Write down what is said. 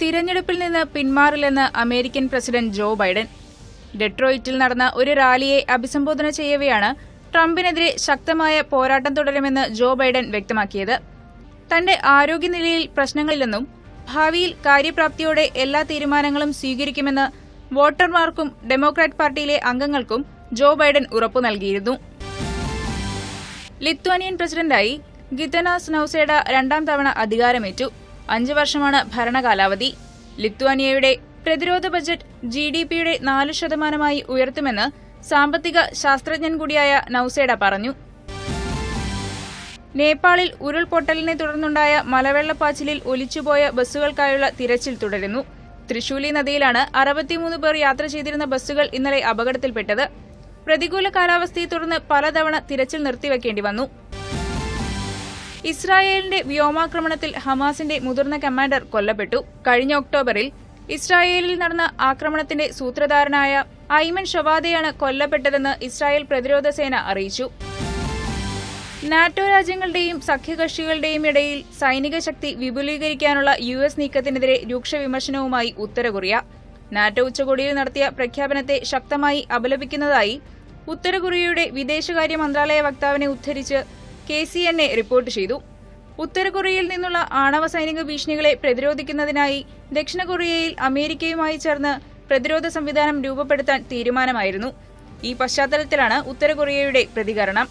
തിരഞ്ഞെടുപ്പിൽ നിന്ന് പിന്മാറില്ലെന്ന് American president Joe Biden. ഡെട്രോയിറ്റിൽ നടന്ന ഒരു റാലിയെ അഭിസംബോധന ചെയ്യവെയാണ് ട്രംപിനെതിരെ ശക്തമായ പോരാട്ടം തുടരുമെന്ന് ജോ ബൈഡൻ വ്യക്തമാക്കിയത്. തന്റെ ആരോഗ്യനിലയിൽ പ്രശ്നങ്ങളില്ലെന്നും ഭാവിയിൽ കാര്യപ്രാപ്തിയോടെ എല്ലാ തീരുമാനങ്ങളും സ്വീകരിക്കുമെന്ന് വോട്ടർമാർക്കും ഡെമോക്രാറ്റ് പാർട്ടിയിലെ അംഗങ്ങൾക്കും ജോ ബൈഡൻ ഉറപ്പു നൽകിയിരുന്നു. ലിത്വാനിയൻ പ്രസിഡന്റായി ഗിതനാസ് നൌസേഡ രണ്ടാം തവണ അധികാരമേറ്റു. 5 വർഷമാണ് ഭരണകാലാവധി. ലിത്വാനിയയുടെ പ്രതിരോധ ബജറ്റ് GDPയുടെ 4% ഉയർത്തുമെന്ന് സാമ്പത്തിക ശാസ്ത്രജ്ഞൻ കൂടിയായ നൌസേഡ പറഞ്ഞു. നേപ്പാളിൽ ഉരുൾപൊട്ടലിനെ തുടർന്നുണ്ടായ മലവെള്ളപ്പാച്ചിലിൽ ഒലിച്ചുപോയ ബസ്സുകൾക്കായുള്ള തിരച്ചിൽ തുടരുന്നു. ത്രിശൂലി നദിയിലാണ് 63 പേർ യാത്ര ചെയ്തിരുന്ന ബസ്സുകൾ ഇന്നലെ അപകടത്തിൽപ്പെട്ടത്. പ്രതികൂല കാലാവസ്ഥയെ തുടർന്ന് പലതവണ തിരച്ചിൽ നിർത്തിവെക്കേണ്ടി വന്നു. ഇസ്രായേലിന്റെ വ്യോമാക്രമണത്തിൽ ഹമാസിന്റെ മുതിർന്ന കമാൻഡർ കൊല്ലപ്പെട്ടു. കഴിഞ്ഞ ഒക്ടോബറിൽ ഇസ്രായേലിൽ നടന്ന ആക്രമണത്തിന്റെ സൂത്രധാരനായ ഐമൻ ഷവാദയാണ് കൊല്ലപ്പെട്ടതെന്ന് ഇസ്രായേൽ പ്രതിരോധ സേന അറിയിച്ചു. നാറ്റോ രാജ്യങ്ങളുടെയും സഖ്യകക്ഷികളുടെയും ഇടയിൽ സൈനിക ശക്തി വിപുലീകരിക്കാനുള്ള US നീക്കത്തിനെതിരെ രൂക്ഷ വിമർശനവുമായി ഉത്തര കൊറിയ. നാറ്റോ ഉച്ചകോടിയിൽ നടത്തിയ പ്രഖ്യാപനത്തെ ശക്തമായി അപലപിക്കുന്നതായി ഉത്തര കൊറിയയുടെ വിദേശകാര്യ മന്ത്രാലയ വക്താവിനെ ഉദ്ധരിച്ച് KCNA റിപ്പോർട്ട് ചെയ്തു. ഉത്തര കൊറിയയിൽ നിന്നുള്ള ആണവ സൈനിക ഭീഷണികളെ പ്രതിരോധിക്കുന്നതിനായി ദക്ഷിണ കൊറിയയിൽ അമേരിക്കയുമായി ചേർന്ന് പ്രതിരോധ സംവിധാനം രൂപപ്പെടുത്താൻ തീരുമാനമായിരുന്നു. ഈ പശ്ചാത്തലത്തിലാണ് ഉത്തര കൊറിയയുടെ പ്രതികരണം.